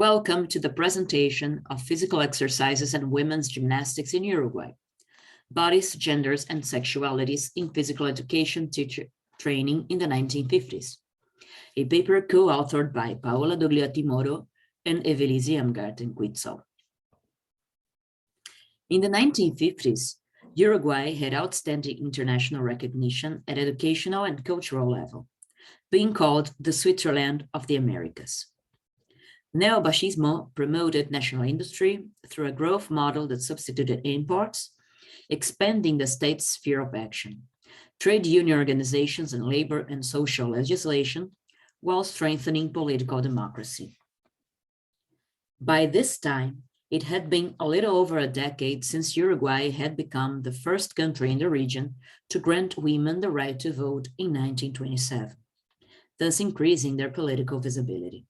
Welcome to the presentation of physical exercises and women's gymnastics in Uruguay, bodies, genders, and sexualities in physical education teacher training in the 1950s, a paper co-authored by Paola Dogliotti Moro and Evelise and Quitzau. In the 1950s, Uruguay had outstanding international recognition at educational and cultural level, being called the Switzerland of the Americas. Neobashismo promoted national industry through a growth model that substituted imports, expanding the state's sphere of action, trade union organizations and labor and social legislation, while strengthening political democracy. By this time, it had been a little over a decade since Uruguay had become the first country in the region to grant women the right to vote in 1927, thus increasing their political visibility.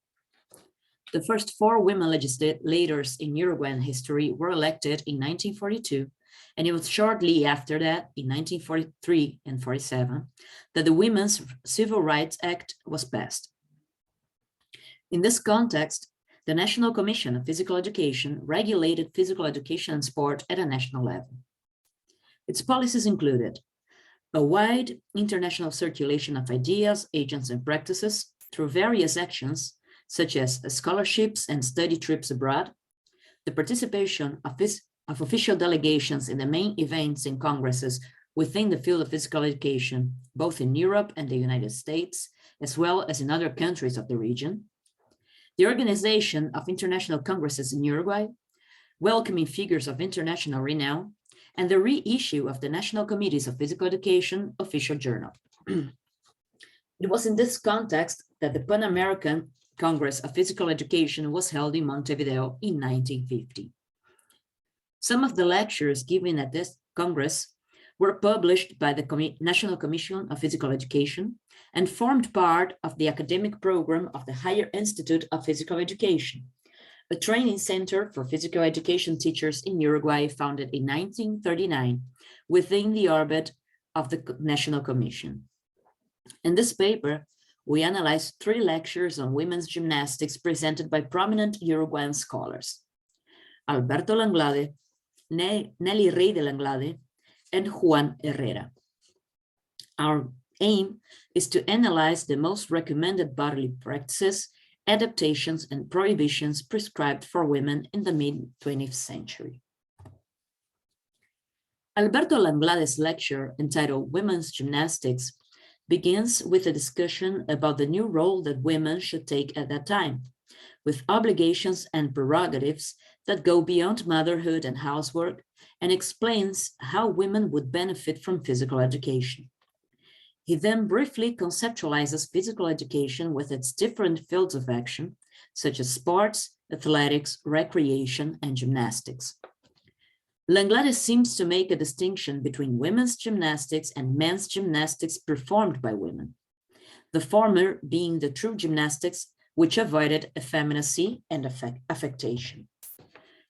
The first 4 women legislators in Uruguayan history were elected in 1942, and it was shortly after that, in 1943 and 47, that the Women's Civil Rights Act was passed. In this context, the National Commission of Physical Education regulated physical education and sport at a national level. Its policies included a wide international circulation of ideas, agents, and practices through various actions, such as scholarships and study trips abroad, the participation of official delegations in the main events and congresses within the field of physical education, both in Europe and the United States, as well as in other countries of the region, the organization of international congresses in Uruguay, welcoming figures of international renown, and the reissue of the National Committees of Physical Education official journal. It was in this context that the Pan-American Congress of Physical Education was held in Montevideo in 1950. Some of the lectures given at this Congress were published by the National Commission of Physical Education and formed part of the academic program of the Higher Institute of Physical Education, a training center for physical education teachers in Uruguay founded in 1939 within the orbit of the National Commission. In this paper, we analyzed 3 lectures on women's gymnastics presented by prominent Uruguayan scholars, Alberto Langlade, Nelly Rey de Langlade, and Juan Herrera. Our aim is to analyze the most recommended bodily practices, adaptations, and prohibitions prescribed for women in the mid-20th century. Alberto Langlade's lecture, entitled Women's Gymnastics, begins with a discussion about the new role that women should take at that time, with obligations and prerogatives that go beyond motherhood and housework, and explains how women would benefit from physical education. He then briefly conceptualizes physical education with its different fields of action, such as sports, athletics, recreation, and gymnastics. Langlade seems to make a distinction between women's gymnastics and men's gymnastics performed by women, the former being the true gymnastics which avoided effeminacy and affectation.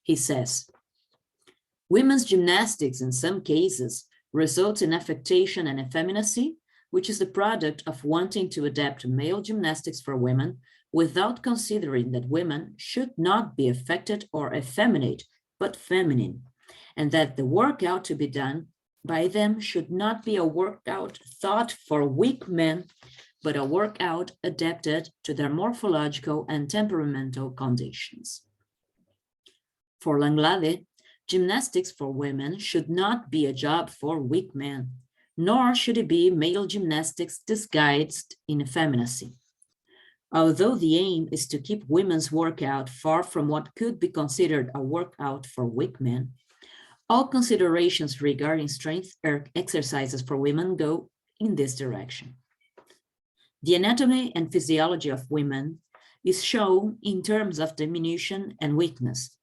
He says, women's gymnastics in some cases results in affectation and effeminacy, which is the product of wanting to adapt male gymnastics for women without considering that women should not be affected or effeminate, but feminine, and that the workout to be done by them should not be a workout thought for weak men, but a workout adapted to their morphological and temperamental conditions. For Langlade, gymnastics for women should not be a job for weak men, nor should it be male gymnastics disguised in effeminacy. Although the aim is to keep women's workout far from what could be considered a workout for weak men, all considerations regarding strength exercises for women go in this direction. The anatomy and physiology of women is shown in terms of diminution and weakness,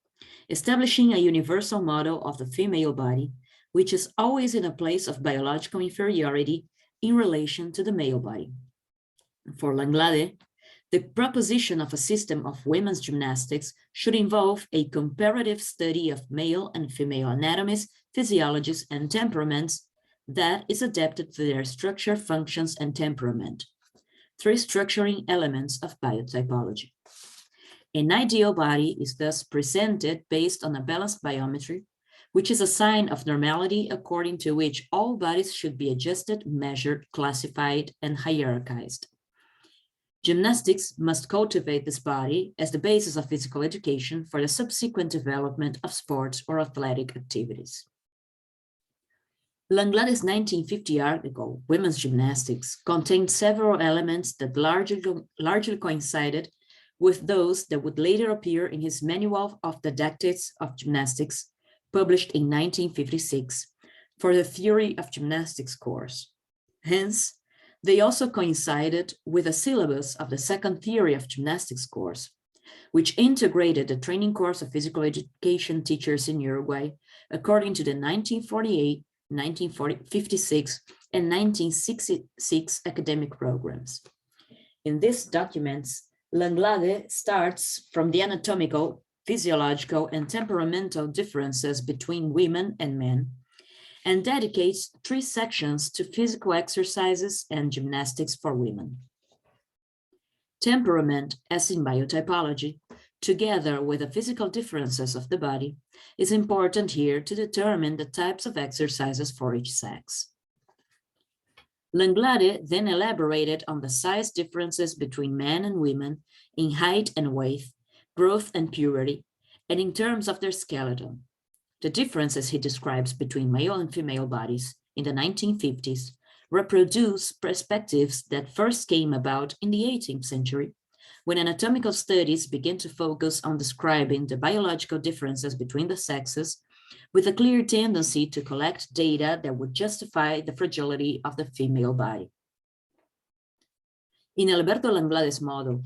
establishing a universal model of the female body, which is always in a place of biological inferiority in relation to the male body. For Langlade, the proposition of a system of women's gymnastics should involve a comparative study of male and female anatomies, physiologies, and temperaments that is adapted to their structure, functions, and temperament, 3 structuring elements of biotypology. An ideal body is thus presented based on a balanced biometry, which is a sign of normality according to which all bodies should be adjusted, measured, classified, and hierarchized. Gymnastics must cultivate this body as the basis of physical education for the subsequent development of sports or athletic activities. Langlade's 1950 article, Women's Gymnastics, contained several elements that largely coincided with those that would later appear in his Manual of Didactics of Gymnastics, published in 1956, for the Theory of Gymnastics course. Hence, they also coincided with a syllabus of the Second Theory of Gymnastics course, which integrated the training course of physical education teachers in Uruguay according to the 1948, 1956, and 1966 academic programs. In these documents, Langlade starts from the anatomical, physiological, and temperamental differences between women and men, and dedicates 3 sections to physical exercises and gymnastics for women. Temperament, as in biotypology, together with the physical differences of the body, is important here to determine the types of exercises for each sex. Langlade then elaborated on the size differences between men and women in height and weight, growth and puberty, and in terms of their skeleton. The differences he describes between male and female bodies in the 1950s reproduce perspectives that first came about in the 18th century, when anatomical studies began to focus on describing the biological differences between the sexes, with a clear tendency to collect data that would justify the fragility of the female body. In Alberto Langlade's model,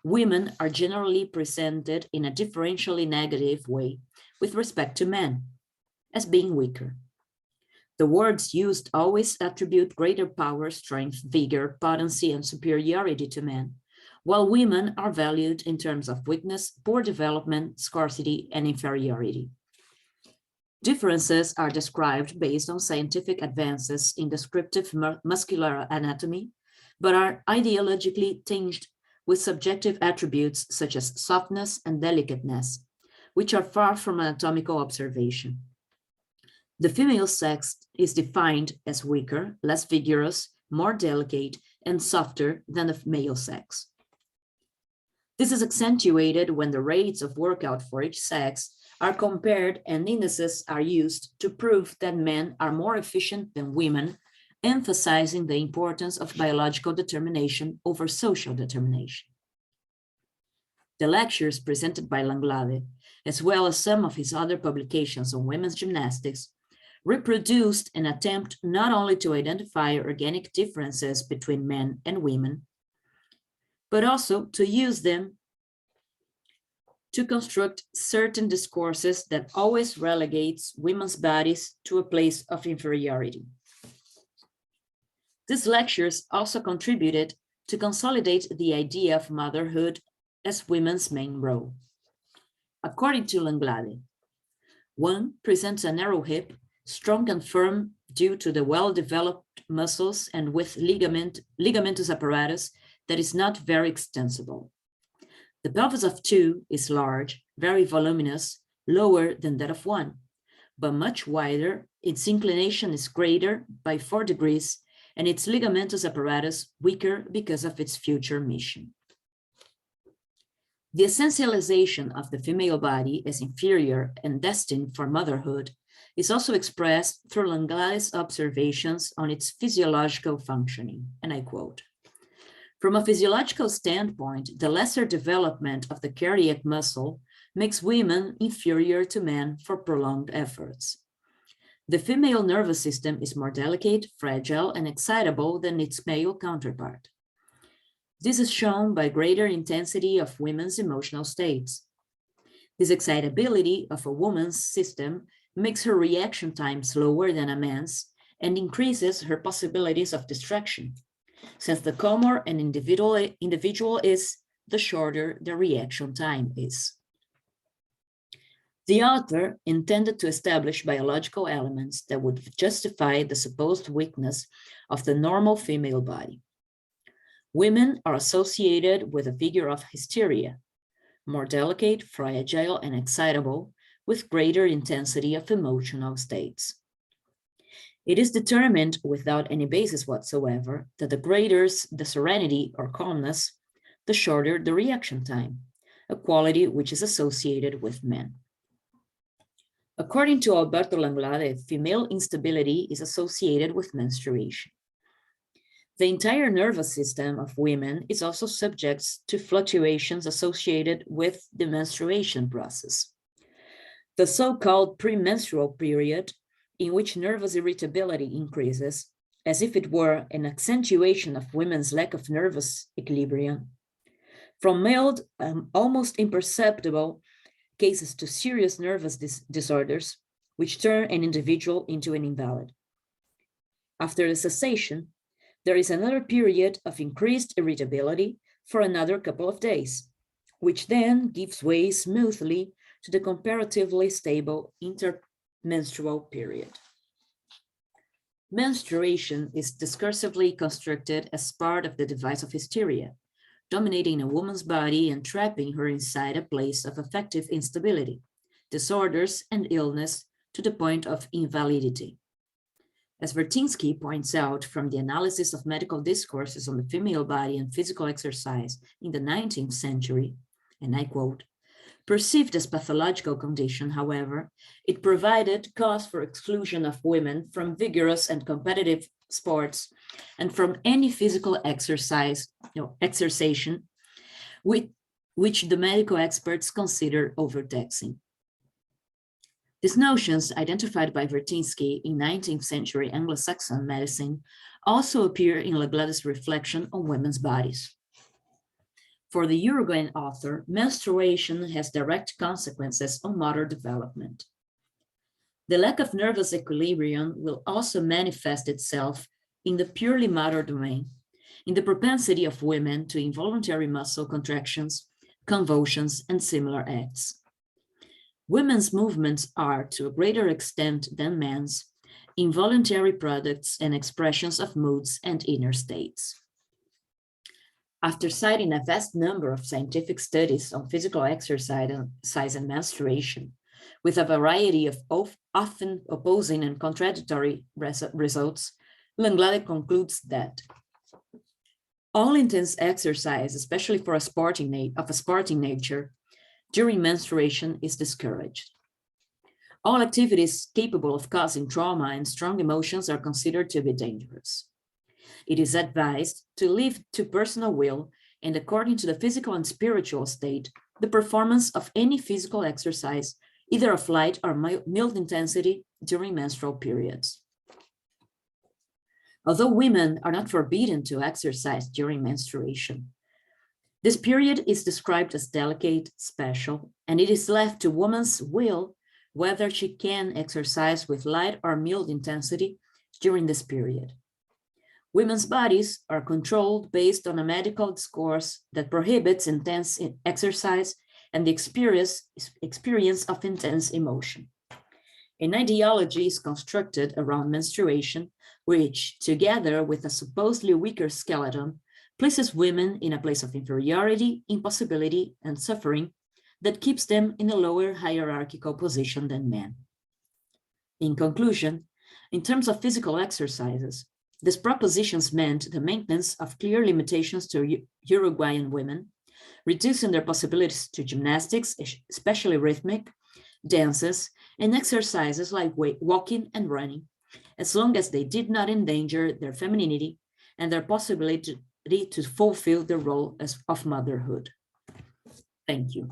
women are generally presented in a differentially negative way with respect to men, as being weaker. The words used always attribute greater power, strength, vigor, potency, and superiority to men, while women are valued in terms of weakness, poor development, scarcity, and inferiority. Differences are described based on scientific advances in descriptive muscular anatomy, but are ideologically tinged with subjective attributes such as softness and delicateness, which are far from anatomical observation. The female sex is defined as weaker, less vigorous, more delicate, and softer than the male sex. This is accentuated when the rates of workout for each sex are compared and indices are used to prove that men are more efficient than women, emphasizing the importance of biological determination over social determination. The lectures presented by Langlade, as well as some of his other publications on women's gymnastics, reproduced an attempt not only to identify organic differences between men and women, but also to use them to construct certain discourses that always relegates women's bodies to a place of inferiority. These lectures also contributed to consolidate the idea of motherhood as women's main role. According to Langlade, one presents a narrow hip, strong and firm due to the well-developed muscles and with ligamentous apparatus that is not very extensible. The pelvis of 2 is large, very voluminous, lower than that of 1, but much wider. Its inclination is greater by 4 degrees, and its ligamentous apparatus weaker because of its future mission. The essentialization of the female body as inferior and destined for motherhood is also expressed through Langlade's observations on its physiological functioning, and I quote, "From a physiological standpoint, the lesser development of the cardiac muscle makes women inferior to men for prolonged efforts. The female nervous system is more delicate, fragile, and excitable than its male counterpart. This is shown by greater intensity of women's emotional states. This excitability of a woman's system makes her reaction time slower than a man's and increases her possibilities of distraction, since the calmer an individual is, the shorter the reaction time is." The author intended to establish biological elements that would justify the supposed weakness of the normal female body. Women are associated with a figure of hysteria, more delicate, fragile, and excitable, with greater intensity of emotional states. It is determined without any basis whatsoever that the greater the serenity or calmness, the shorter the reaction time, a quality which is associated with men. According to Alberto Langlade, female instability is associated with menstruation. The entire nervous system of women is also subject to fluctuations associated with the menstruation process. The so-called premenstrual period, in which nervous irritability increases, as if it were an accentuation of women's lack of nervous equilibrium, from mild, almost imperceptible cases to serious nervous disorders, which turn an individual into an invalid. After the cessation, there is another period of increased irritability for another couple of days, which then gives way smoothly to the comparatively stable intermenstrual period. Menstruation is discursively constructed as part of the device of hysteria, dominating a woman's body and trapping her inside a place of affective instability, disorders, and illness to the point of invalidity. As Vertinsky points out from the analysis of medical discourses on the female body and physical exercise in the 19th century, and I quote, perceived as pathological condition, however, it provided cause for exclusion of women from vigorous and competitive sports and from any physical exertion which the medical experts consider overtaxing. These notions, identified by Vertinsky in 19th century Anglo-Saxon medicine, also appear in Langlade's reflection on women's bodies. For the Uruguayan author, menstruation has direct consequences on motor development. The lack of nervous equilibrium will also manifest itself in the purely motor domain, in the propensity of women to involuntary muscle contractions, convulsions, and similar acts. Women's movements are, to a greater extent than men's, involuntary products and expressions of moods and inner states. After citing a vast number of scientific studies on physical exercise and menstruation, with a variety of often opposing and contradictory results, Langlade concludes that all intense exercise, especially for a sporting nature, during menstruation is discouraged. All activities capable of causing trauma and strong emotions are considered to be dangerous. It is advised to leave to personal will and, according to the physical and spiritual state, the performance of any physical exercise, either of light or mild intensity, during menstrual periods. Although women are not forbidden to exercise during menstruation, this period is described as delicate, special, and it is left to woman's will whether she can exercise with light or mild intensity during this period. Women's bodies are controlled based on a medical discourse that prohibits intense exercise and the experience of intense emotion. An ideology is constructed around menstruation, which, together with a supposedly weaker skeleton, places women in a place of inferiority, impossibility, and suffering that keeps them in a lower hierarchical position than men. In conclusion, in terms of physical exercises, these propositions meant the maintenance of clear limitations to Uruguayan women, reducing their possibilities to gymnastics, especially rhythmic, dances, and exercises like walking and running, as long as they did not endanger their femininity and their possibility to fulfill the role of motherhood. Thank you.